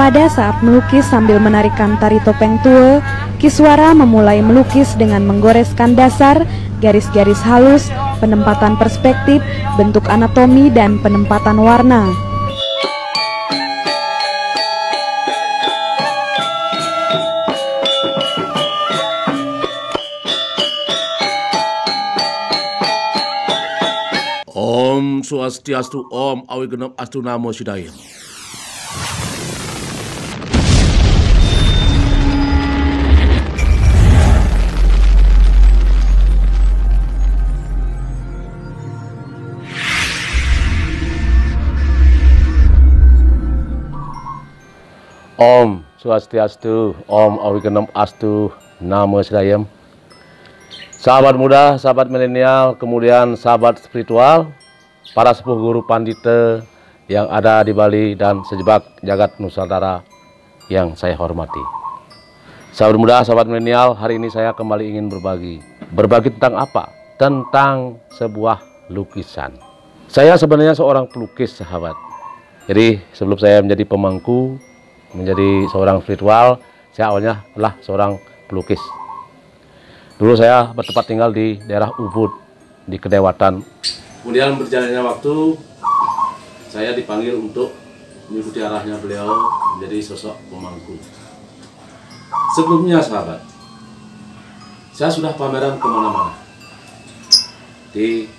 Pada saat melukis sambil menarikan tari topeng tua, Kiswara memulai melukis dengan menggoreskan dasar, garis-garis halus, penempatan perspektif, bentuk anatomi, dan penempatan warna. Om Swastiastu, Om Awigenep Astu Namo Sidaya. Om Swastiastu, Om Awigenep Astu Namo Sidaya. Sahabat muda, sahabat milenial, kemudian sahabat spiritual, para sepuh guru pandita yang ada di Bali dan sejebak jagat Nusantara yang saya hormati. Sahabat muda, sahabat milenial, hari ini saya kembali ingin berbagi tentang apa? Tentang sebuah lukisan. Saya sebenarnya seorang pelukis, sahabat. Jadi sebelum saya menjadi pemangku, menjadi seorang spiritual, saya awalnya adalah seorang pelukis. Dulu saya bertempat tinggal di daerah Ubud, di Kedewatan. Kemudian berjalannya waktu, saya dipanggil untuk mengikuti arahnya beliau menjadi sosok pemangku. Sebelumnya, sahabat, saya sudah pameran kemana-mana. Di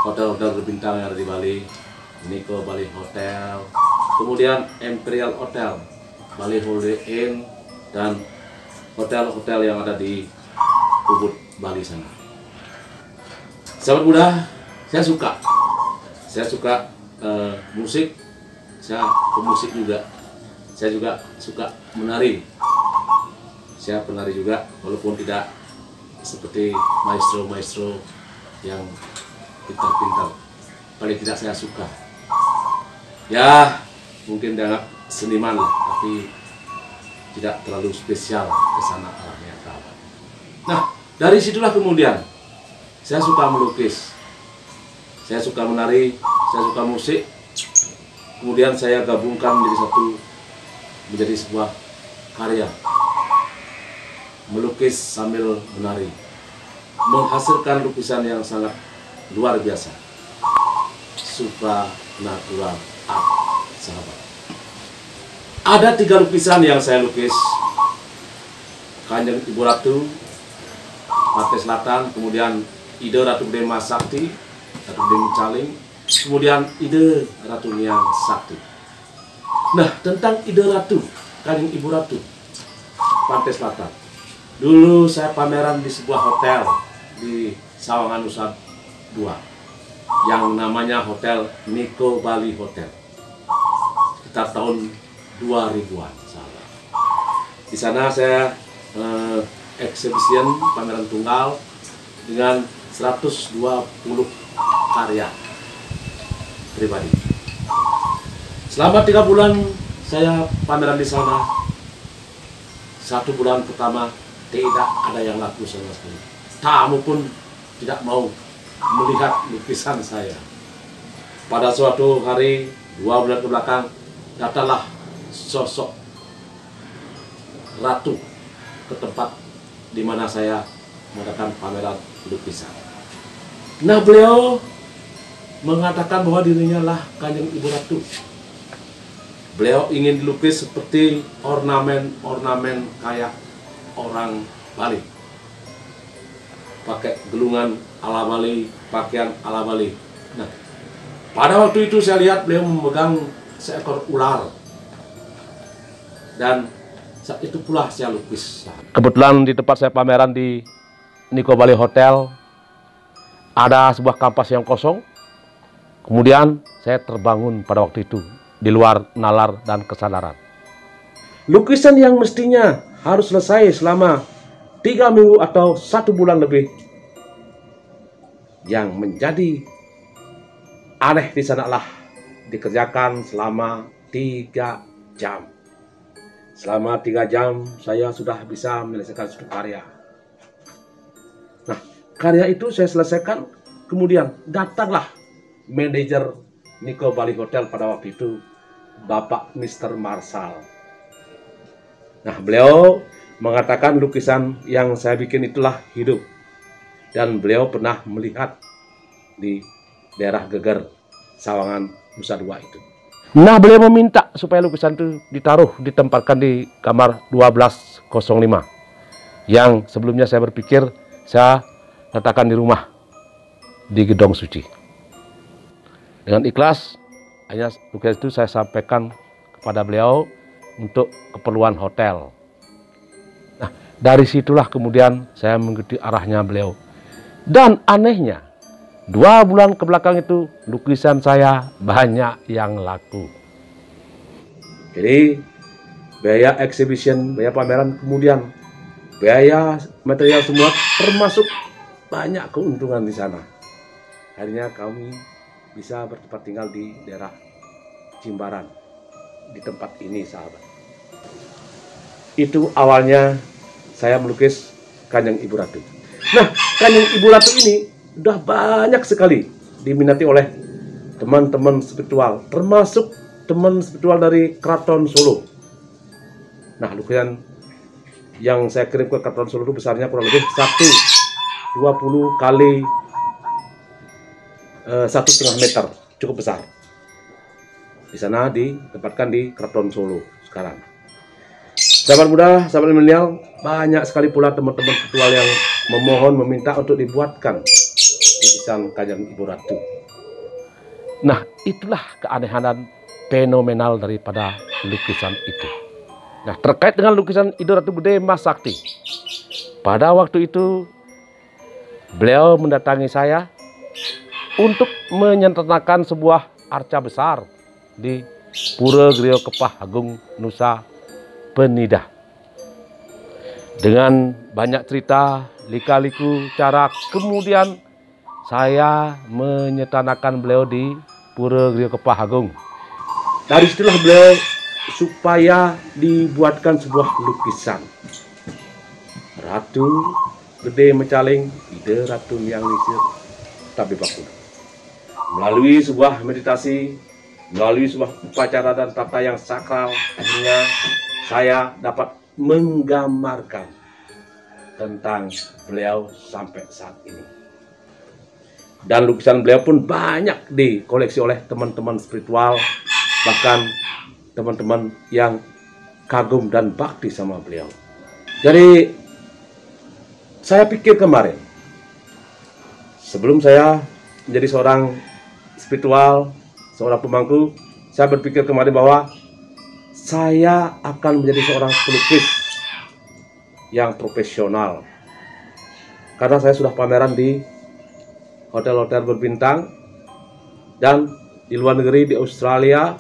hotel-hotel berbintang yang ada di Bali, Nico Bali Hotel, kemudian Imperial Hotel, Bali Holiday Inn, dan hotel-hotel yang ada di Ubud, Bali sana. Sahabat muda, saya suka musik, saya pemusik juga. Saya juga suka menari. Saya penari juga, walaupun tidak seperti maestro-maestro yang pintar-pintar. Paling tidak saya suka. Ya, mungkin dianggap seniman lah, tapi tidak terlalu spesial ke sana arahnya. Nah, dari situlah kemudian saya suka melukis, saya suka menari, saya suka musik. Kemudian saya gabungkan menjadi sebuah karya, melukis sambil menari, menghasilkan lukisan yang sangat luar biasa, supernatural art, sahabat. Ada 3 lukisan yang saya lukis: Kanjeng Ibu Ratu Pantai Selatan, kemudian Ide Ratu Dema Sakti, Ratu Demi Caling, kemudian Ide Ratu Niang Sakti. Nah, tentang Ide Ratu, Kanjeng Ibu Ratu Pantai Selatan, dulu saya pameran di sebuah hotel di Sawangan Nusa Dua yang namanya Hotel Nico Bali Hotel, sekitar tahun 2000-an, sahabat. Di sana saya exhibition pameran tunggal dengan 120 karya pribadi. Selama 3 bulan saya pameran di sana. 1 bulan pertama tidak ada yang laku sama sekali. Tamu pun tidak mau melihat lukisan saya. Pada suatu hari 2 bulan ke belakang, datanglah sosok ratu ke tempat di mana saya mengadakan pameran lukisan. Nah, beliau mengatakan bahwa dirinya lah Kanjeng Ibu Ratu. Beliau ingin dilukis seperti ornamen-ornamen kayak orang Bali, pakai gelungan ala Bali, pakaian ala Bali. Nah, pada waktu itu saya lihat beliau memegang seekor ular, dan saat itu pula saya lukis. Kebetulan di tempat saya pameran di Nico Bali Hotel ada sebuah kampas yang kosong. Kemudian saya terbangun pada waktu itu di luar nalar dan kesadaran. Lukisan yang mestinya harus selesai selama 3 minggu atau 1 bulan lebih, yang menjadi aneh di sanalah dikerjakan selama 3 jam. Selama 3 jam saya sudah bisa menyelesaikan suatu karya. Nah, karya itu saya selesaikan, kemudian datanglah manajer Nico Bali Hotel pada waktu itu Bapak Mr. Marshall. Nah, beliau mengatakan lukisan yang saya bikin itulah hidup. Dan beliau pernah melihat di daerah Geger, Sawangan, Nusa Dua itu. Nah, beliau meminta supaya lukisan itu ditempatkan di kamar 1205. Yang sebelumnya saya berpikir saya letakkan di rumah, di Gedong Suci. Dengan ikhlas, hanya lukisan itu saya sampaikan kepada beliau untuk keperluan hotel. Nah, dari situlah kemudian saya mengikuti arahnya beliau. Dan anehnya, 2 bulan ke belakang itu lukisan saya banyak yang laku. Jadi biaya exhibition, biaya pameran, kemudian biaya material semua, termasuk banyak keuntungan di sana. Akhirnya kami bisa bertempat tinggal di daerah Jimbaran, di tempat ini, sahabat. Itu awalnya saya melukis Kanjeng Ibu Ratu. Nah, Kanjeng Ibu Ratu ini sudah banyak sekali diminati oleh teman-teman spiritual, termasuk teman spiritual dari Keraton Solo. Nah, lukisan yang saya kirim ke Keraton Solo itu besarnya kurang lebih 20 kali 1,5 meter, cukup besar. Di sana ditempatkan di Keraton Solo sekarang. Sahabat muda, sahabat milenial, banyak sekali pula teman-teman spiritual yang memohon, meminta untuk dibuatkan lukisan Kanjeng Ibu Ratu. Nah, itulah keanehan dan fenomenal daripada lukisan itu. Nah, terkait dengan lukisan Ibu Ratu Gede Mas Sakti. Pada waktu itu, beliau mendatangi saya untuk menyentuhkan sebuah arca besar di Pura Griyo Kepah Agung Nusa Penida. Dengan banyak cerita, lika-liku, cara, kemudian saya menyetanakan beliau di Pura Griyo Kepah Agung. Dari situlah beliau supaya dibuatkan sebuah lukisan Ratu Gede Mecaling, Ide Ratu Miang Lisir, Tabi Bakuna. Melalui sebuah meditasi, melalui sebuah upacara dan tata yang sakral, akhirnya saya dapat menggambarkan tentang beliau sampai saat ini. Dan lukisan beliau pun banyak dikoleksi oleh teman-teman spiritual, bahkan teman-teman yang kagum dan bakti sama beliau. Jadi saya pikir kemarin, sebelum saya menjadi seorang spiritual, seorang pemangku, saya berpikir kemarin bahwa saya akan menjadi seorang pelukis yang profesional. Karena saya sudah pameran di hotel-hotel berbintang dan di luar negeri, di Australia,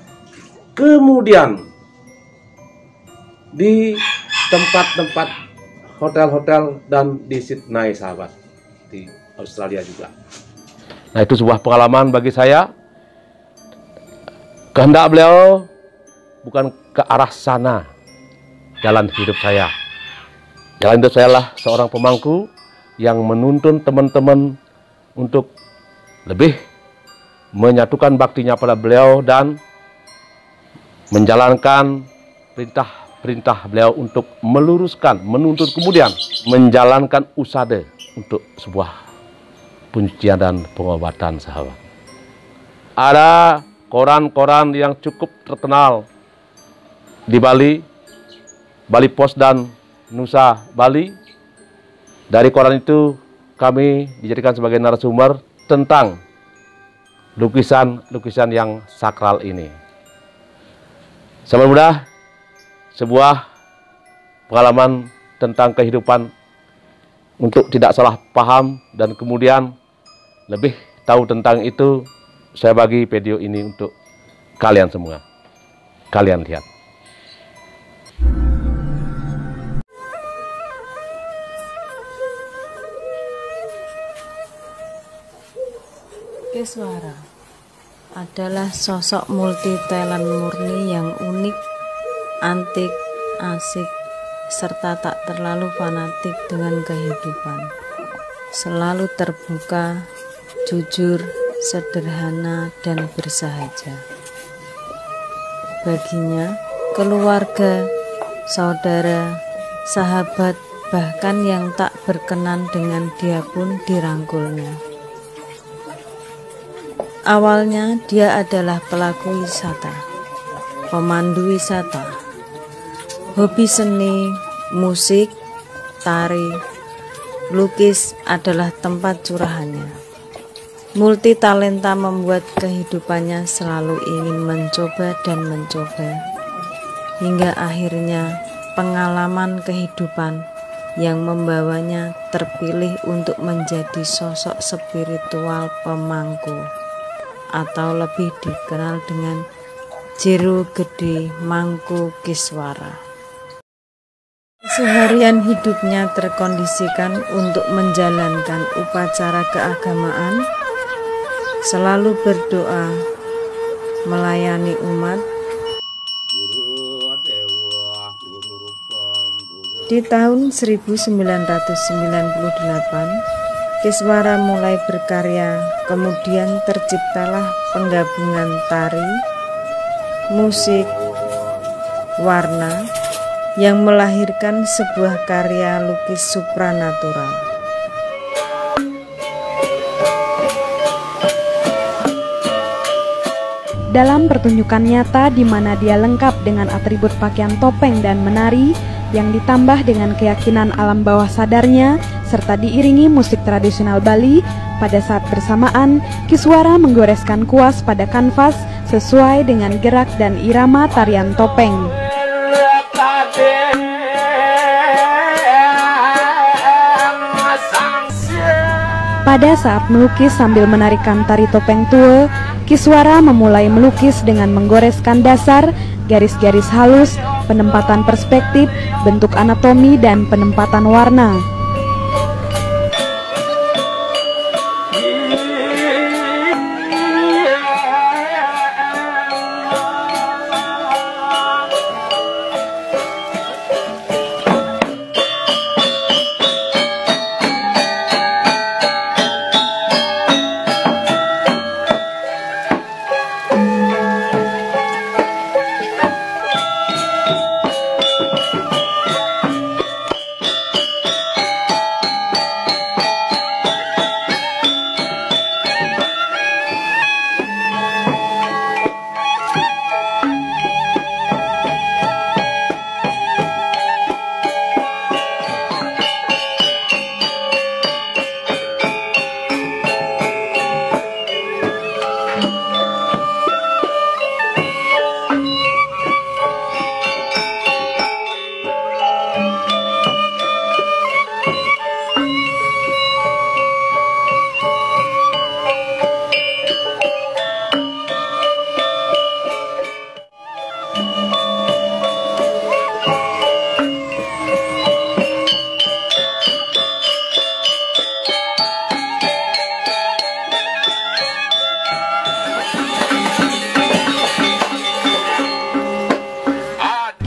kemudian di tempat-tempat hotel-hotel dan di Sydney, sahabat, di Australia juga. Nah, itu sebuah pengalaman bagi saya. Kehendak beliau bukan ke arah sana jalan hidup saya. Jalan hidup saya lah seorang pemangku yang menuntun teman-teman untuk lebih menyatukan baktinya pada beliau dan menjalankan perintah beliau untuk meluruskan, menuntun, kemudian menjalankan usada untuk sebuah penyucian dan pengobatan, sahabat. Ada koran-koran yang cukup terkenal di Bali, Bali Post dan Nusa Bali. Dari koran itu kami dijadikan sebagai narasumber tentang lukisan-lukisan yang sakral ini. Sahabat muda, sebuah pengalaman tentang kehidupan untuk tidak salah paham dan kemudian lebih tahu tentang itu, saya bagi video ini untuk kalian semua. Kalian lihat. Kiswara adalah sosok multi talent murni yang unik, antik, asik, serta tak terlalu fanatik dengan kehidupan. Selalu terbuka, jujur, sederhana, dan bersahaja. baginya, keluarga, saudara, sahabat, bahkan yang tak berkenan dengan dia pun dirangkulnya. Awalnya dia adalah pelaku wisata, pemandu wisata, hobi seni, musik, tari, lukis adalah tempat curahannya. Multi talenta membuat kehidupannya selalu ingin mencoba dan mencoba, hingga akhirnya pengalaman kehidupan yang membawanya terpilih untuk menjadi sosok spiritual pemangku, atau lebih dikenal dengan Jero Gede Mangkukiswara. Seharian hidupnya terkondisikan untuk menjalankan upacara keagamaan, selalu berdoa, melayani umat. Di tahun 1998, Kiswara mulai berkarya, kemudian terciptalah penggabungan tari, musik, warna yang melahirkan sebuah karya lukis supranatural. Dalam pertunjukan nyata di mana dia lengkap dengan atribut pakaian topeng dan menari yang ditambah dengan keyakinan alam bawah sadarnya serta diiringi musik tradisional Bali, pada saat bersamaan Kiswara menggoreskan kuas pada kanvas sesuai dengan gerak dan irama tarian topeng. Pada saat melukis sambil menarikan tari topeng tua, Kiswara memulai melukis dengan menggoreskan dasar, garis-garis halus, penempatan perspektif, bentuk anatomi, dan penempatan warna.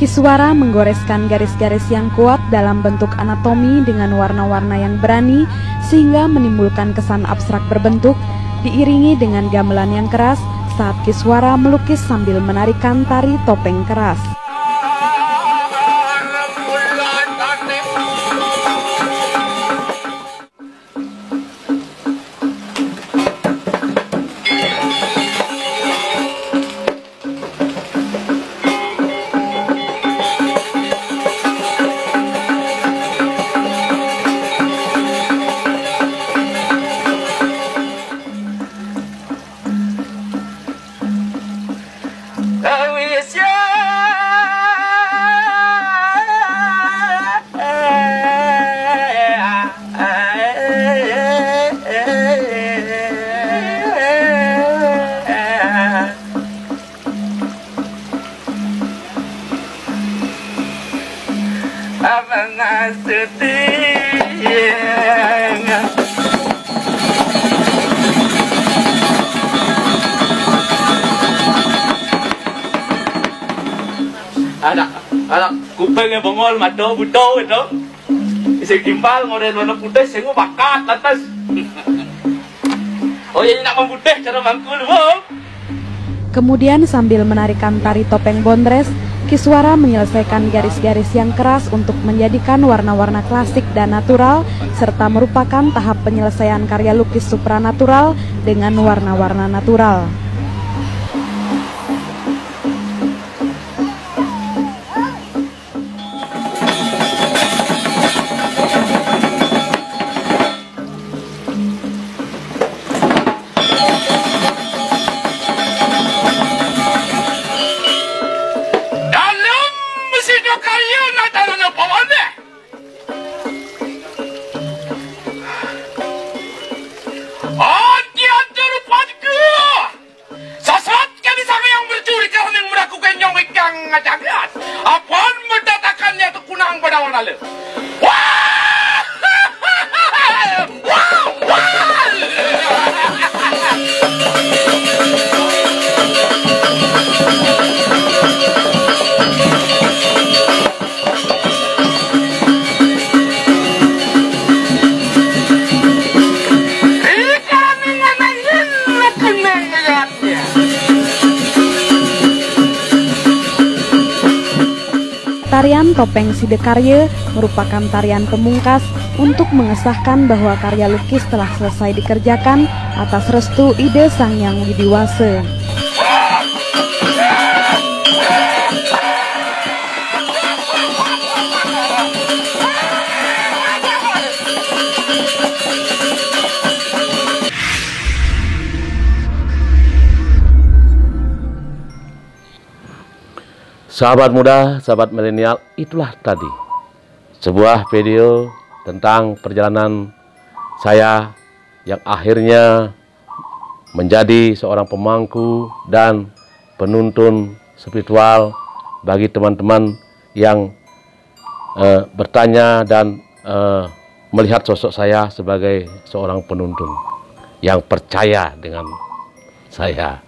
Kiswara menggoreskan garis-garis yang kuat dalam bentuk anatomi dengan warna-warna yang berani sehingga menimbulkan kesan abstrak berbentuk, diiringi dengan gamelan yang keras saat Kiswara melukis sambil menarikan tari topeng keras. Anak kuping yang bongol mado budo itu isi gimbal ngoren warna putih sing bakat lantas. Oh ya nak membutih cara mangkul, Bu. Kemudian sambil menarikan tari topeng Bondres, Kiswara menyelesaikan garis-garis yang keras untuk menjadikan warna-warna klasik dan natural, serta merupakan tahap penyelesaian karya lukis supranatural dengan warna-warna natural. Apaan mendatangkannya itu kunang pada warna le. Tarian Topeng Sidekarye merupakan tarian pemungkas untuk mengesahkan bahwa karya lukis telah selesai dikerjakan atas restu ide Sang Hyang Widiwase. Sahabat muda, sahabat milenial, itulah tadi sebuah video tentang perjalanan saya yang akhirnya menjadi seorang pemangku dan penuntun spiritual bagi teman-teman yang bertanya dan melihat sosok saya sebagai seorang penuntun yang percaya dengan saya.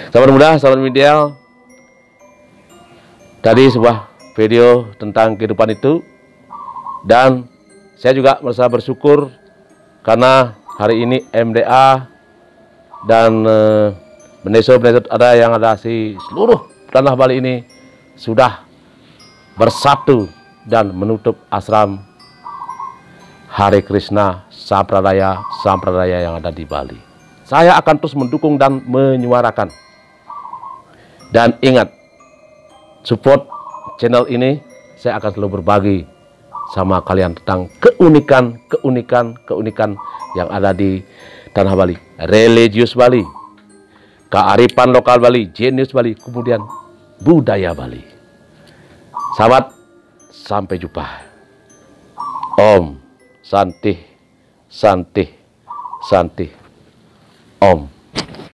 Sahabat muda, sahabat milenial, tadi sebuah video tentang kehidupan itu, dan saya juga merasa bersyukur karena hari ini MDA dan beneso-beneso ada yang ada di seluruh tanah Bali ini sudah bersatu dan menutup ashram Hare Krishna Sampradaya yang ada di Bali. Saya akan terus mendukung dan menyuarakan. Dan ingat, support channel ini, saya akan selalu berbagi sama kalian tentang keunikan yang ada di tanah Bali, religius Bali, kearifan lokal Bali, jenius Bali, kemudian budaya Bali. Sahabat, sampai jumpa. Om Santi, Santi, Santi. Om.